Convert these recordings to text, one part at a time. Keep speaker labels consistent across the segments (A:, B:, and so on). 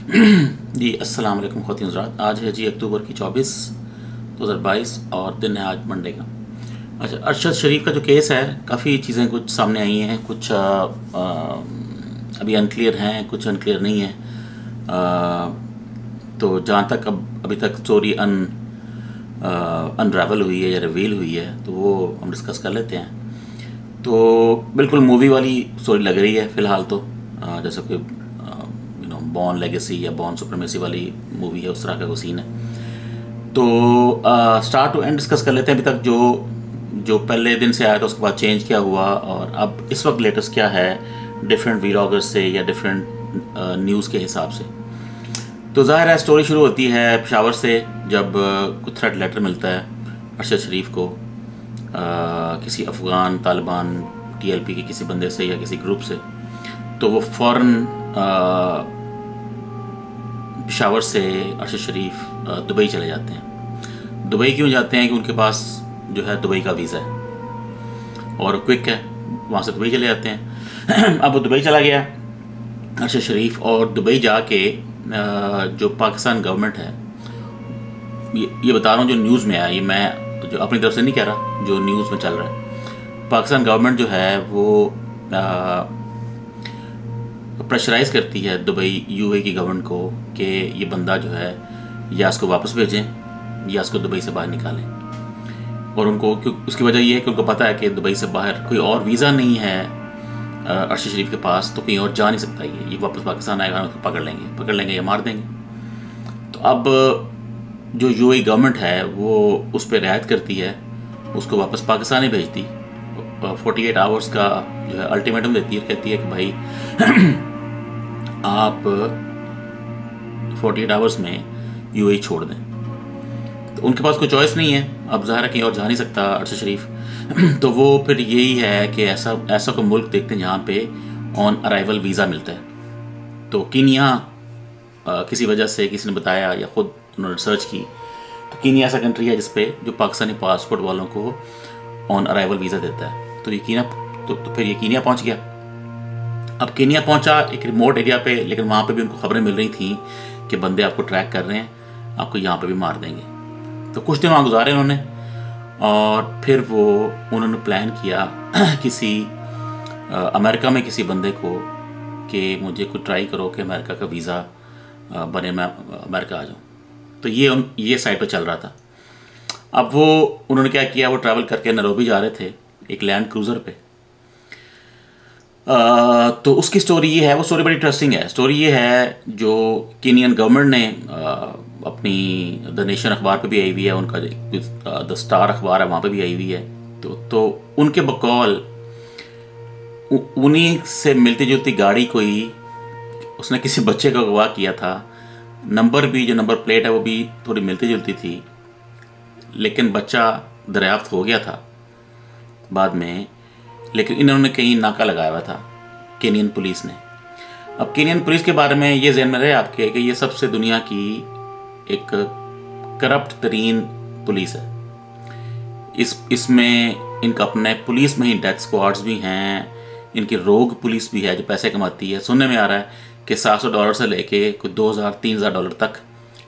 A: जी अस्सलाम वालेकुम ख़वातीन हज़रात। आज है जी अक्टूबर की 24 2022 और दिन है आज मंडे का। अच्छा, अरशद शरीफ का जो केस है, काफ़ी चीज़ें कुछ सामने आई हैं, कुछ अभी अनक्लियर हैं, कुछ अनक्लियर नहीं है। तो जहाँ तक अभी तक स्टोरी अनरावल हुई है या रिवील हुई है तो वो हम डिस्कस कर लेते हैं। तो बिल्कुल मूवी वाली स्टोरी लग रही है फ़िलहाल तो, जैसे कोई बॉर्न लेगेसी या बॉर्न सुप्रीमेसी वाली मूवी है, उस तरह का कोई सीन है। तो स्टार्ट टू एंड डिस्कस कर लेते हैं। अभी तक जो पहले दिन से आया था उसके बाद चेंज क्या हुआ और अब इस वक्त लेटेस्ट क्या है डिफरेंट व्लॉगर्स से या डिफरेंट न्यूज़ के हिसाब से। तो ज़ाहिर है स्टोरी शुरू होती है पेशावर से, जब कुछ थ्रेट लेटर मिलता है अरशद शरीफ को किसी अफ़गान तालिबान TLP के किसी बंदे से या किसी ग्रुप से। तो वो फ़ौरन पेशावर से अरशद शरीफ दुबई चले जाते हैं। दुबई क्यों जाते हैं? कि उनके पास जो है दुबई का वीज़ा है और क्विक है, वहाँ से दुबई चले जाते हैं। अब वो दुबई चला गया अरशद शरीफ, और दुबई जाके जो पाकिस्तान गवर्नमेंट है, ये बता रहा हूँ जो न्यूज़ में आया, ये मैं जो अपनी तरफ से नहीं कह रहा, जो न्यूज़ में चल रहा है। पाकिस्तान गवर्नमेंट जो है वो प्रेशराइज करती है दुबई UAE की गवर्नमेंट को कि ये बंदा जो है या इसको वापस भेजें या इसको दुबई से बाहर निकालें। और उनको उसकी वजह ये है कि उनको पता है कि दुबई से बाहर कोई और वीज़ा नहीं है अरशद शरीफ के पास, तो कहीं और जा नहीं सकता ये वापस पाकिस्तान आएगा, उसको पकड़ लेंगे या मार देंगे। तो अब जो UAE गवर्नमेंट है वो उस पर रियायत करती है, उसको वापस पाकिस्तान ही भेजती। 48 आवर्स का जो है अल्टीमेटम देती है, कहती है कि भाई आप 48 आवर्स में UAE छोड़ दें। तो उनके पास कोई चॉइस नहीं है, अब ज़ाहिर है कहीं और जा नहीं सकता अरशद शरीफ। तो वो फिर यही है कि ऐसा कोई मुल्क देखते हैं जहाँ पे ऑन अराइवल वीज़ा मिलता है। तो कीनिया किसी वजह से किसी ने बताया या ख़ुद उन्होंने रिसर्च की, तो कीनिया ऐसा कंट्री है जिसपे जो पाकिस्तानी पासपोर्ट वालों को ऑन अराइवल वीज़ा देता है। तो फिर ये कीनिया पहुँच गया। अब कीनिया पहुंचा एक रिमोट एरिया पे, लेकिन वहाँ पे भी उनको खबरें मिल रही थी कि बंदे आपको ट्रैक कर रहे हैं, आपको यहाँ पे भी मार देंगे। तो कुछ दिन वहाँ गुजारे उन्होंने, और फिर उन्होंने प्लान किया किसी अमेरिका में किसी बंदे को कि मुझे कुछ ट्राई करो कि अमेरिका का वीज़ा बने, मैं अमेरिका आ जाऊँ। तो ये साइट पर चल रहा था। अब उन्होंने क्या किया, वो ट्रैवल करके नैरोबी जा रहे थे एक लैंड क्रूज़र पे। तो उसकी स्टोरी ये है, वो स्टोरी बड़ी इंटरेस्टिंग है। स्टोरी ये है जो कीनियन गवर्नमेंट ने अपनी द नेशन अखबार पे भी आई हुई है, उनका द स्टार अखबार है वहाँ पे भी आई हुई है। तो उनके बकौल उन्हीं से मिलती जुलती गाड़ी कोई उसने किसी बच्चे को अगवा किया था। नंबर भी, जो नंबर प्लेट है वो भी थोड़ी मिलती जुलती थी, लेकिन बच्चा दरियाफ्त हो गया था बाद में। लेकिन इन्होंने कहीं नाका लगाया हुआ था केनियन पुलिस ने। अब केनियन पुलिस के बारे में ये ज़हन में रहे आपके कि ये सबसे दुनिया की एक करप्ट तरीन पुलिस है। इसमें इनका अपने पुलिस में ही डेथ स्क्वाड्स भी हैं, इनकी रोग पुलिस भी है जो पैसे कमाती है। सुनने में आ रहा है कि $700 से लेके कुछ $2,000-3,000 तक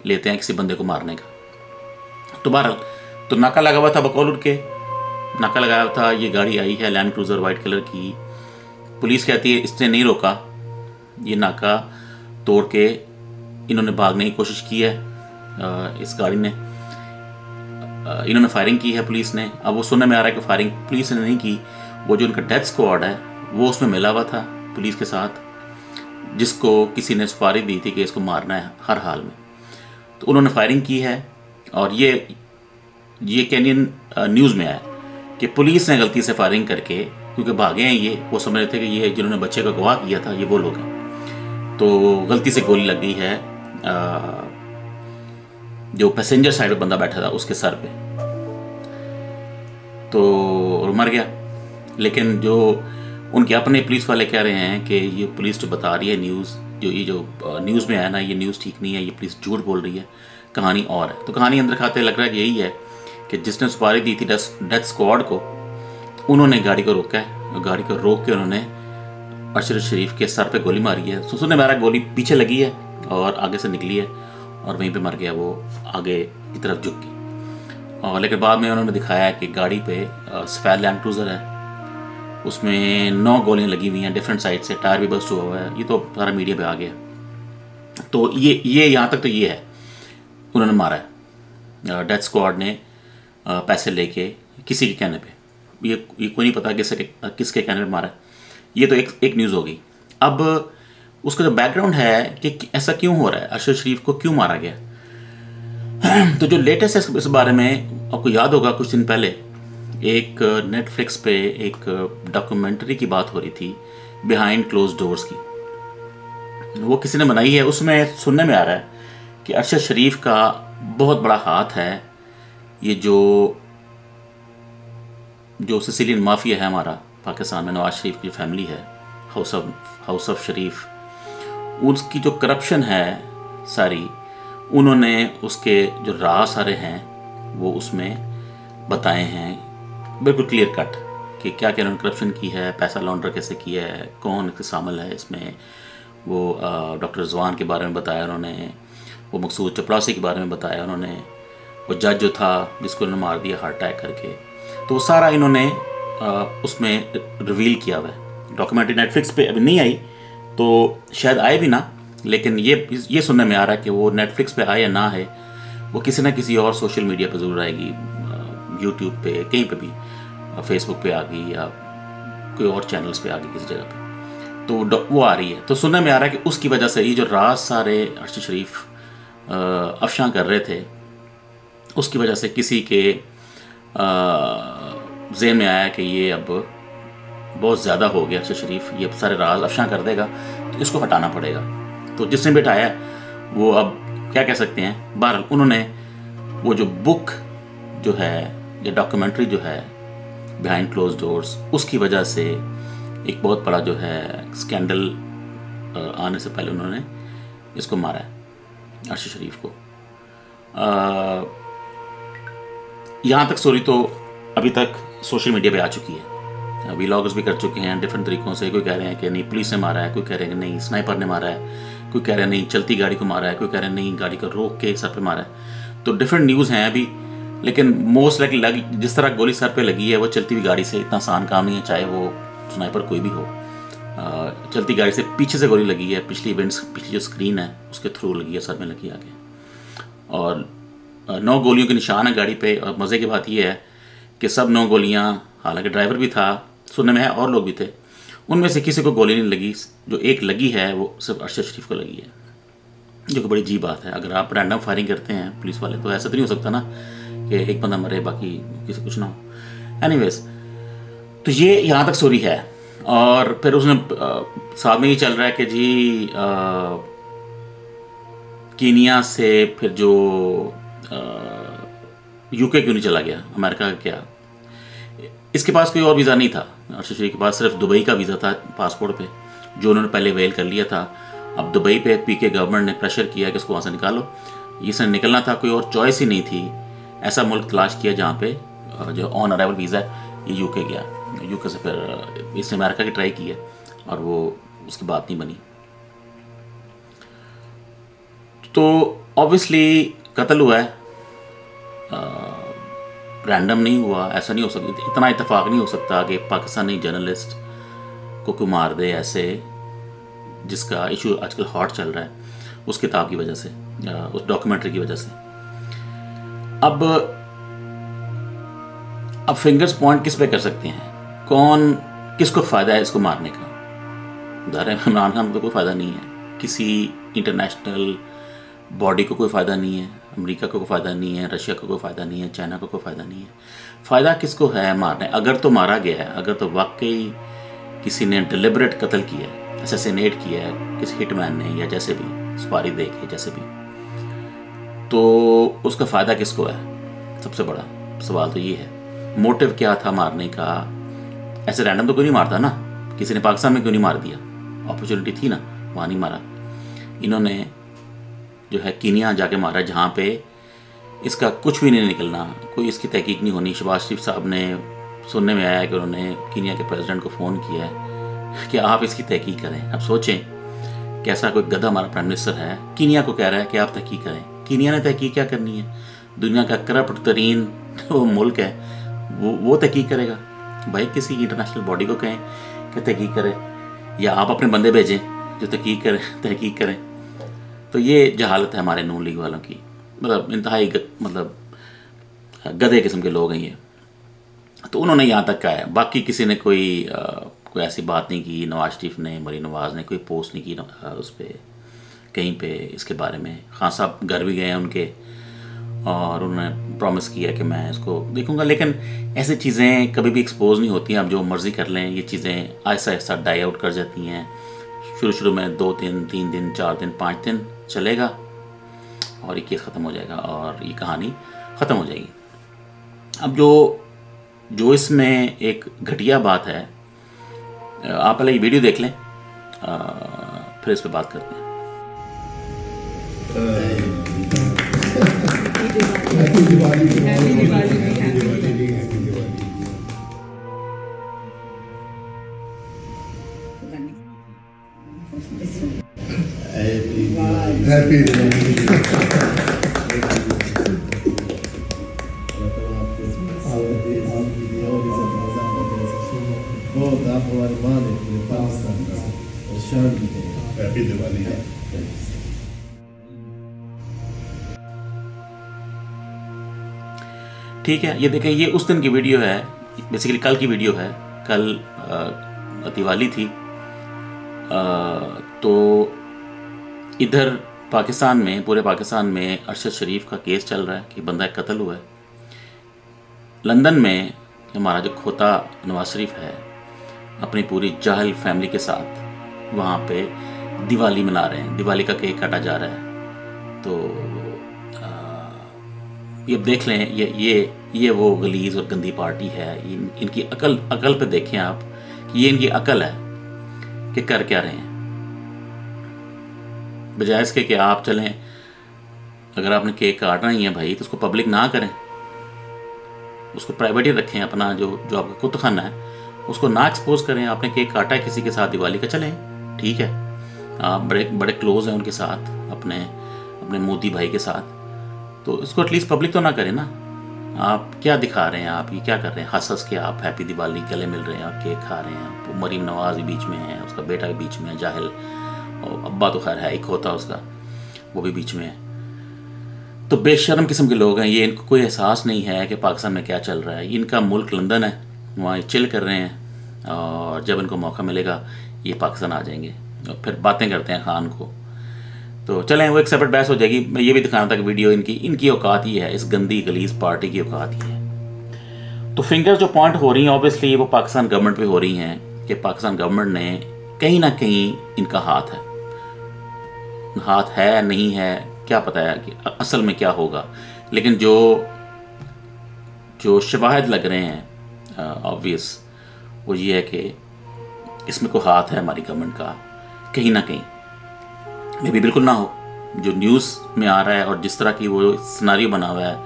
A: लेते हैं किसी बंदे को मारने का। तो बहरहाल तो नाका लगा हुआ था, बकौल उनके नाका लगाया था। ये गाड़ी आई है लैंड क्रूज़र वाइट कलर की। पुलिस कहती है इसने नहीं रोका, ये नाका तोड़ के इन्होंने भागने की कोशिश की है। इस गाड़ी ने इन्होंने फायरिंग की है पुलिस ने। अब वो सुनने में आ रहा है कि फायरिंग पुलिस ने नहीं की, वो जो उनका डेथ स्क्वाड है वो उसमें मिला हुआ था पुलिस के साथ, जिसको किसी ने सुपारी दी थी कि इसको मारना है हर हाल में। तो उन्होंने फायरिंग की है, और ये केनियन न्यूज़ में आया कि पुलिस ने गलती से फायरिंग करके, क्योंकि भागे हैं ये, वो समझ रहे थे कि ये जिन्होंने बच्चे को अगवा किया था ये वो लोग हैं, तो गलती से गोली लग गई है जो पैसेंजर साइड में बंदा बैठा था उसके सर पे, तो और मर गया। लेकिन जो उनके अपने पुलिस वाले कह रहे हैं कि ये पुलिस जो बता रही है न्यूज़, जो न्यूज़ में आया ना, ये न्यूज़ ठीक नहीं है, ये पुलिस झूठ बोल रही है, कहानी और है। तो कहानी अंदर खाते लग रहा है कि यही है कि जिसने सुपारी दी थी डेथ स्क्वाड को, उन्होंने गाड़ी को रोका है, गाड़ी को रोक के उन्होंने अरशद शरीफ के सर पे गोली मारी है। सुनने में आ रहा गोली पीछे लगी है, और आगे से निकली है और वहीं पे मर गया, वो आगे की तरफ झुक गई। और लेकिन बाद में उन्होंने दिखाया कि गाड़ी पे सफ़ेद लैंड क्रूज़र है, उसमें 9 गोलियां लगी हुई हैं डिफरेंट साइड से, टायर भी बस्ट हुआ हुआ है। ये तो सारा मीडिया पे आ गया। तो ये यहाँ तक तो ये है, उन्होंने मारा है। डेथ स्क्वाड ने पैसे लेके किसी के कहने पे, ये कोई नहीं पता किसके कहने पे मारा है। ये तो एक न्यूज़ हो गई। अब उसका जो बैकग्राउंड है कि ऐसा क्यों हो रहा है, अरशद शरीफ को क्यों मारा गया, तो जो लेटेस्ट है इस बारे में आपको याद होगा, कुछ दिन पहले एक नेटफ्लिक्स पे एक डॉक्यूमेंट्री की बात हो रही थी, बिहाइंड क्लोज डोर्स की। वो किसी ने बनाई है। उसमें सुनने में आ रहा है कि अरशद शरीफ का बहुत बड़ा हाथ है। ये जो सिसिलियन माफिया है हमारा पाकिस्तान में, नवाज शरीफ की फैमिली है, हाउस ऑफ शरीफ, उसकी जो करप्शन है सारी, उन्होंने उसके जो राज सारे हैं वो उसमें बताए हैं बिल्कुल क्लियर कट कि क्या क्या उन्होंने करप्शन की है, पैसा लॉन्ड्र कैसे किया है, कौन शामिल है इसमें। वो डॉक्टर रिजवान के बारे में बताया उन्होंने, वो मकसूद चपरासी के बारे में बताया उन्होंने, वो जज जो था जिसको उन्होंने मार दिया हार्ट अटैक करके, तो वो सारा इन्होंने उसमें रिवील किया हुआ है। डॉक्यूमेंट्री नेटफ्लिक्स पे अभी नहीं आई, तो शायद आए भी ना, लेकिन ये सुनने में आ रहा है कि वो नेटफ्लिक्स पे आए या ना है, वो किसी ना किसी और सोशल मीडिया पे ज़रूर आएगी, यूट्यूब पे, कहीं पे भी, फेसबुक पे आ गई या कोई और चैनल्स पे आ गई किसी जगह पे, तो वो आ रही है। तो सुनने में आ रहा है कि उसकी वजह से ये जो राज सारे अरशद शरीफ अफशां कर रहे थे, उसकी वजह से किसी के ज़हन में आया कि ये अब बहुत ज़्यादा हो गया, अरशद शरीफ ये सारे राज अफशां कर देगा, तो इसको हटाना पड़ेगा। तो जिसने बिठाया वो अब क्या कह सकते हैं, बहरहाल उन्होंने वो जो बुक जो है या डॉक्यूमेंट्री जो है बिहाइंड क्लोज डोर्स, उसकी वजह से एक बहुत बड़ा जो है स्कैंडल आने से पहले उन्होंने इसको मारा है, अरशद शरीफ को। यहाँ तक स्टोरी तो अभी तक सोशल मीडिया पे आ चुकी है, व्लॉगर्स भी कर चुके हैं डिफरेंट तरीक़ों से। कोई कह रहे हैं कि नहीं पुलिस ने मारा है, कोई कह रहे हैं कि नहीं स्नाइपर ने मारा है, कोई कह रहे हैं नहीं चलती गाड़ी को मारा है, कोई कह रहे हैं नहीं गाड़ी को रोक के सर पे मारा है। तो डिफरेंट न्यूज़ हैं अभी, लेकिन मोस्ट लाइकली जिस तरह गोली सर पे लगी है वो चलती हुई गाड़ी से इतना आसान काम नहीं है, चाहे वो स्नाइपर कोई भी हो। चलती गाड़ी से पीछे से गोली लगी है, पिछली जो स्क्रीन है उसके थ्रू लगी है, सर में लगी आगे, और 9 गोलियों के निशान है गाड़ी पे। और मज़े की बात यह है कि सब 9 गोलियां, हालांकि ड्राइवर भी था सुनने में है और लोग भी थे, उनमें से किसी को गोली नहीं लगी। जो एक लगी है वो सिर्फ अरशद शरीफ को लगी है, जो कि बड़ी अजीब बात है। अगर आप रैंडम फायरिंग करते हैं पुलिस वाले, तो ऐसा तो नहीं हो सकता ना कि एक बंदा मरे बाकी किसी कुछ ना हो। एनीवेज, तो ये यहाँ तक स्टोरी है। और फिर उसने साथ में ये चल रहा है कि जी कीनिया से फिर जो यूके क्यों नहीं चला गया, अमेरिका का क्या, इसके पास कोई और वीज़ा नहीं था। अरशद शरीफ के पास सिर्फ दुबई का वीज़ा था पासपोर्ट पे, जो उन्होंने पहले वेल कर लिया था। अब दुबई पे पीके गवर्नमेंट ने प्रेशर किया कि इसको वहाँ से निकालो, इसने निकलना था, कोई और चॉइस ही नहीं थी। ऐसा मुल्क तलाश किया जहाँ पे जो ऑन अराइवल वीज़ा है, ये यूके गया। यूके से फिर इसने अमेरिका की ट्राई की है और वो उसकी बात नहीं बनी। तो ऑब्वियसली कत्ल हुआ है, रैंडम नहीं हुआ, ऐसा नहीं हो सकता, इतना इत्तेफाक नहीं हो सकता कि पाकिस्तानी जर्नलिस्ट को कोई मार दे ऐसे, जिसका इशू आजकल हॉट चल रहा है उस किताब की वजह से, उस डॉक्यूमेंट्री की वजह से। अब फिंगर्स पॉइंट किस पे कर सकते हैं, कौन किसको फ़ायदा है इसको मारने का। ज़ाहिर है इमरान खान को कोई फ़ायदा नहीं है, किसी इंटरनेशनल बॉडी को कोई फ़ायदा नहीं है, अमेरिका को कोई फ़ायदा नहीं है, रशिया को कोई फ़ायदा नहीं है, चाइना को कोई फ़ायदा नहीं है। फ़ायदा किसको है मारने, अगर तो मारा गया है, अगर तो वाकई किसी ने डिलिबरेट कत्ल किया है, असैसिनेट किया है किसी हिटमैन ने, या जैसे भी सुपारी दे के जैसे भी, तो उसका फ़ायदा किसको है। सबसे बड़ा सवाल तो ये है, मोटिव क्या था मारने का। ऐसे रैंडम तो कोई नहीं मारता ना, किसी ने पाकिस्तान में क्यों नहीं मार दिया, अपॉर्चुनिटी थी ना, वहाँ नहीं मारा। इन्होंने जो है कीनिया जाके मारा, जहाँ पे इसका कुछ भी नहीं निकलना, कोई इसकी तहकीक नहीं होनी। शहबाज शरीफ साहब ने सुनने में आया है कि उन्होंने कीनिया के प्रेसिडेंट को फ़ोन किया है कि आप इसकी तहकीक करें। अब सोचें कैसा कोई गधा हमारा प्राइम मिनिस्टर है, कीनिया को कह रहा है कि आप तहकीक करें। कीनिया ने तहकीक क्या करनी है? दुनिया का करप्ट तरीन वो मुल्क है, वो तहकीक करेगा? भाई किसी इंटरनेशनल बॉडी को कहें कि तहकीक करे, या आप अपने बंदे भेजें जो तहकीक करें। तो ये जहालत है हमारे नून लीग वालों की, मतलब इंतहाई मतलब गधे किस्म के लोग हैं ये। तो उन्होंने यहाँ तक कहा है, बाकी किसी ने कोई ऐसी बात नहीं की। नवाज शरीफ ने, मरीम नवाज ने कोई पोस्ट नहीं की उस पर कहीं पे इसके बारे में। खान साहब घर भी गए हैं उनके और उन्होंने प्रॉमिस किया कि मैं इसको देखूंगा, लेकिन ऐसी चीज़ें कभी भी एक्सपोज नहीं होती हैं। आप जो मर्ज़ी कर लें, ये चीज़ें आहिस्ता आहिस्ता डाई आउट कर जाती हैं। शुरू में 2 दिन, 3 दिन, 4 दिन, 5 दिन चलेगा और ये केस ख़त्म हो जाएगा और ये कहानी ख़त्म हो जाएगी। अब जो इसमें एक घटिया बात है, आप पहले ये वीडियो देख लें, फिर इस पर बात करते हैं।
B: हैप्पी दिवाली। बहुत आप हमारे माँ ने पूरे पाकिस्तान का और शान भी करें। हैप्पी दिवाली।
A: ठीक है, ये देखें, ये उस दिन की वीडियो है, बेसिकली कल की वीडियो है। कल दिवाली थी। तो इधर पाकिस्तान में, पूरे पाकिस्तान में अरशद शरीफ का केस चल रहा है कि बंदा कत्ल हुआ है। लंदन में हमारा जो खोता नवाज शरीफ है अपनी पूरी जाहिल फैमिली के साथ वहाँ पे दिवाली मना रहे हैं, दिवाली का केक काटा जा रहा है। तो ये देख लें, ये वो गलीज और गंदी पार्टी है। इनकी अकल पे देखें आप कि ये इनकी अकल है कि कर क्या रहे हैं। बजाय इसके कि आप चलें, अगर आपने केक काटना ही है भाई तो उसको पब्लिक ना करें, उसको प्राइवेट ही रखें। अपना जो आपका कुत्तखाना है उसको ना एक्सपोज करें। आपने केक काटा है किसी के साथ दिवाली का, चलें, ठीक है, आप बड़े क्लोज हैं उनके साथ, अपने मोदी भाई के साथ, तो इसको एटलीस्ट पब्लिक तो ना करें ना। आप क्या दिखा रहे हैं? आप ये क्या कर रहे हैं? हंस के आप हैप्पी दिवाली गले मिल रहे हैं और केक खा रहे हैं। मरीम नवाज भी बीच में है, उसका बेटा भी बीच में है, जाहिल, और अब्बा तो खैर है, एक होता उसका, वो भी बीच में है। तो बेशर्म किस्म के लोग हैं ये। इनको कोई एहसास नहीं है कि पाकिस्तान में क्या चल रहा है। इनका मुल्क लंदन है, वहाँ चिल कर रहे हैं और जब इनको मौका मिलेगा ये पाकिस्तान आ जाएंगे और फिर बातें करते हैं खान को। तो चलें, वो एक सेपरेट बहस हो जाएगी। मैं ये भी दिखाना था कि वीडियो इनकी औकात ही है, इस गंदी गलीज पार्टी की औकात ही है। तो फिंगर जो पॉइंट हो रही हैं ऑब्वियसली वो पाकिस्तान गवर्नमेंट पे हो रही हैं कि पाकिस्तान गवर्नमेंट ने कहीं ना कहीं इनका हाथ है नहीं है, क्या पता है कि असल में क्या होगा। लेकिन जो शवाहिद लग रहे हैं ऑब्वियस, वो ये है कि इसमें कोई हाथ है हमारी गवर्नमेंट का कहीं ना कहीं। मे भी बिल्कुल ना हो, जो न्यूज़ में आ रहा है और जिस तरह की वो सिनारियो बना हुआ है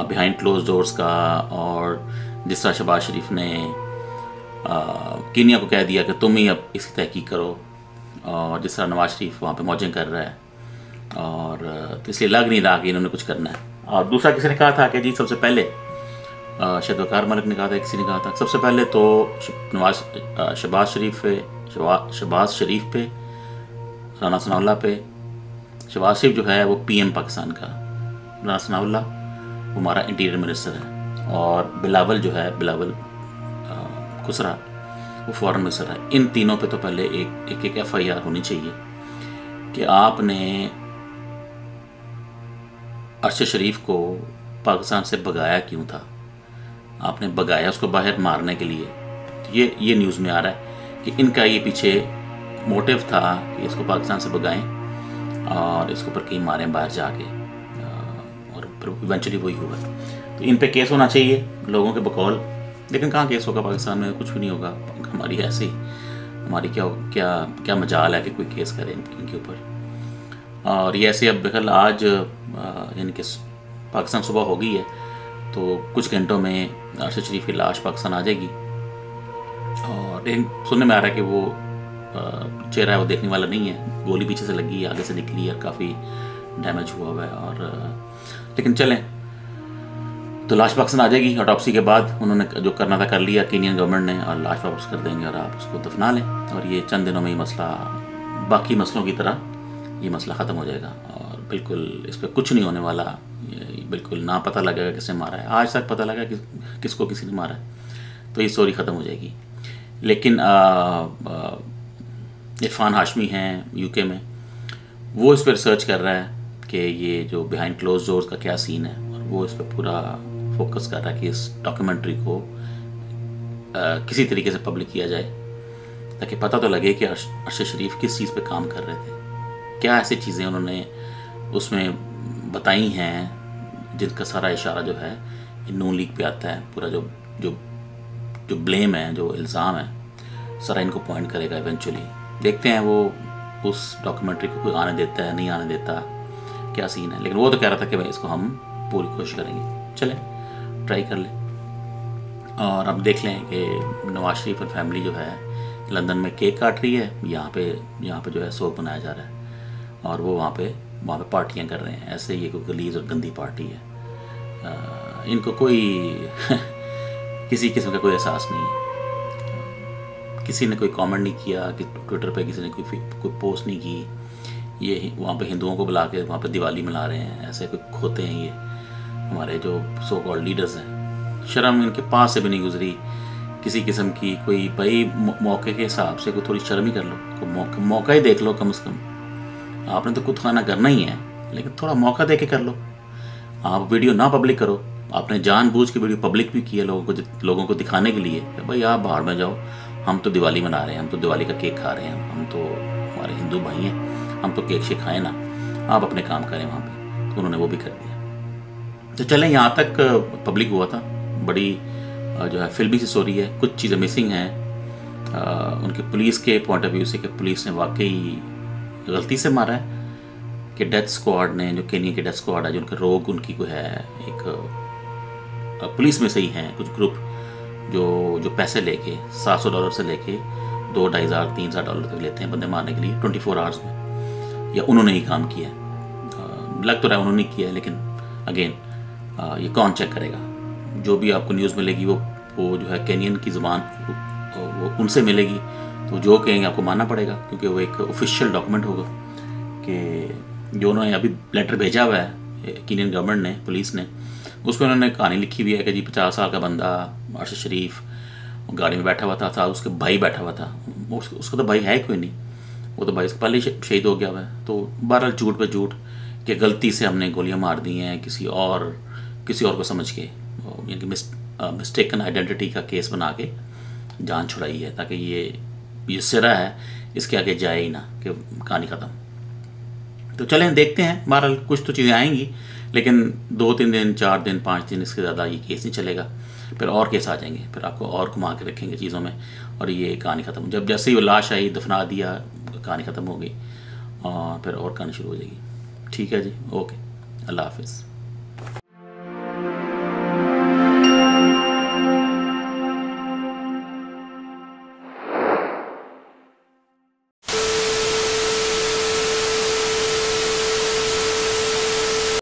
A: बिहाइंड क्लोज डोर्स का, और जिस तरह शहबाज शरीफ ने कीनिया को कह दिया कि तुम ही अब इसकी तहकीक करो, और जिस तरह नवाज शरीफ वहाँ पे मौजें कर रहा है, और तो इसलिए लग नहीं रहा कि इन्होंने कुछ करना है। और दूसरा किसी ने कहा था कि जी सबसे पहले शायद वकार मलिक ने कहा था, किसी ने कहा था सबसे पहले तो शहबाज शरीफ पे, राना सनाउल्लाह पे। शहबाज शरीफ जो है वो पीएम पाकिस्तान का, राना सनाउल्लाह वो हमारा इंटीरियर मिनिस्टर है, और बिलावल जो है, बिलावल खुसरा, वो फॉरेन मिनिस्टर है। इन तीनों पे तो पहले एक FIR होनी चाहिए कि आपने अरशद शरीफ को पाकिस्तान से भगाया क्यों था। आपने भगाया उसको बाहर मारने के लिए। तो ये न्यूज़ में आ रहा है कि इनका ये पीछे मोटिव था कि इसको पाकिस्तान से भगाएं और इसके ऊपर कहीं मारें बाहर जाके, और फिर इवेंचुअली वही हुआ। तो इन पे केस होना चाहिए लोगों के बकौल, लेकिन कहाँ केस होगा पाकिस्तान में? कुछ भी नहीं होगा। हमारी ऐसे ही, हमारी क्या मजाल है कि कोई केस करे इनके ऊपर। और ये ऐसे अब कल आज यानी कि पाकिस्तान सुबह हो गई है, तो कुछ घंटों में अरशद शरीफ की लाश पाकिस्तान आ जाएगी। और सुनने में आ रहा है कि वो चेहरा है वो देखने वाला नहीं है, गोली पीछे से लगी, आगे से निकली है, काफ़ी डैमेज हुआ है। और लेकिन चलें, तो लाश पाकिस्तान आ जाएगी ऑटोप्सी के बाद। उन्होंने जो करना था कर लिया केनियन गवर्नमेंट ने, और लाश वापस कर देंगे और आप उसको दफना लें, और ये चंद दिनों में ये मसला बाकी मसलों की तरह ये मसला ख़त्म हो जाएगा। और बिल्कुल इस पर कुछ नहीं होने वाला, बिल्कुल ना पता लगेगा किसने मारा है। आज तक पता लगा कि किसको किसी ने मारा है, तो ये स्टोरी ख़त्म हो जाएगी। लेकिन इरफान हाशमी हैं यूके में, वो इस पर रिसर्च कर रहा है कि ये जो बिहाइंड क्लोज डोर्स का क्या सीन है, और वो इस पर पूरा फोकस कर रहा है कि इस डॉक्यूमेंट्री को किसी तरीके से पब्लिक किया जाए, ताकि पता तो लगे कि अरशद शरीफ किस चीज़ पे काम कर रहे थे, क्या ऐसी चीज़ें उन्होंने उसमें बताई हैं जिनका सारा इशारा जो है नून लीग पे आता है। पूरा जो जो जो ब्लेम है, जो इल्ज़ाम है, सारा इनको पॉइंट करेगा इवेंचुअली। देखते हैं वो उस डॉक्यूमेंट्री को कोई आने देता है, नहीं आने देता, क्या सीन है। लेकिन वो तो कह रहा था कि भाई इसको हम पूरी कोशिश करेंगे, चलें ट्राई कर लें। और अब देख लें कि नवाज शरीफ और फैमिली जो है लंदन में केक काट रही है, यहाँ पे जो है शोक मनाया जा रहा है, और वो वहाँ पे पार्टियाँ कर रहे हैं। ऐसे ये कोई गलीज़ और गंदी पार्टी है, इनको कोई किसी किस्म का कोई एहसास नहीं है। किसी ने कोई कमेंट नहीं किया कि ट्विटर पे किसी ने कोई पोस्ट नहीं की, ये वहाँ पे हिंदुओं को बुला के वहाँ पे दिवाली मना रहे हैं, ऐसे कोई खोते हैं ये हमारे जो सो कॉल्ड लीडर्स हैं। शर्म इनके पास से भी नहीं गुजरी किसी किस्म की। कोई भाई मौके के हिसाब से कोई थोड़ी शर्म ही कर लो, कोई मौका ही देख लो कम से कम। आपने तो खुद खाना करना ही है, लेकिन थोड़ा मौका दे के कर लो। आप वीडियो ना पब्लिक करो, आपने जानबूझ के वीडियो पब्लिक भी किया लोगों को दिखाने के लिए, भाई आप बाहर में जाओ, हम तो दिवाली मना रहे हैं, हम तो दिवाली का केक खा रहे हैं, हम तो हमारे हिंदू भाई हैं, हम तो केक शेक खाएँ ना, आप अपने काम करें वहाँ पे। तो उन्होंने वो भी कर दिया। तो चलें, यहाँ तक पब्लिक हुआ था। बड़ी जो है फिल्मी सी स्टोरी है, कुछ चीज़ें मिसिंग हैं उनके पुलिस के पॉइंट ऑफ व्यू से, कि पुलिस ने वाकई गलती से मारा है, कि डेथ स्क्वाड ने, जो केनिया के डेथ स्क्वाड है, जो उनके रोग उनकी कोई है, एक पुलिस में से ही हैं कुछ ग्रुप जो पैसे लेके $700 से लेके $2,500 $3,000 तक लेते हैं बंदे मारने के लिए 24 आवर्स में, या उन्होंने ही काम किया है। लग तो रहा है उन्होंने किया है, लेकिन अगेन ये कौन चेक करेगा। जो भी आपको न्यूज़ मिलेगी वो जो है केनियन की ज़ुबान वो उनसे मिलेगी, तो जो कहेंगे आपको मानना पड़ेगा, क्योंकि वो एक ऑफिशियल डॉक्यूमेंट होगा कि जो उन्होंने अभी लेटर भेजा हुआ है केनियन गवर्नमेंट ने, पुलिस ने, उसमें उन्होंने कहानी लिखी हुई है कि जी 50 साल का बंदा अरशद शरीफ गाड़ी में बैठा हुआ था उसके भाई बैठा हुआ था, उसका तो भाई है कोई नहीं, वो तो भाई इसके पहले ही शहीद हो गया हुआ है। तो बहरहाल झूठ पे झूठ कि गलती से हमने गोलियां मार दी हैं किसी और को समझ के, यानी कि मिस्टेकन आइडेंटिटी का केस बना के जान छुड़ाई है, ताकि ये सिरा है, इसके आगे जाए ही ना, कि कहानी ख़त्म। तो चलें देखते हैं, बहरहाल कुछ तो चीज़ें आएंगी, लेकिन 2-3 दिन 4 दिन 5 दिन इसके ज़्यादा ये केस नहीं चलेगा। फिर और केस आ जाएंगे, फिर आपको और घुमा के रखेंगे चीज़ों में, और ये कहानी ख़त्म। जब जैसे ही वो लाश आई, दफना दिया, कहानी ख़त्म हो गई, और फिर और कहानी शुरू हो जाएगी। ठीक है जी, ओके, अल्लाह हाफिज़।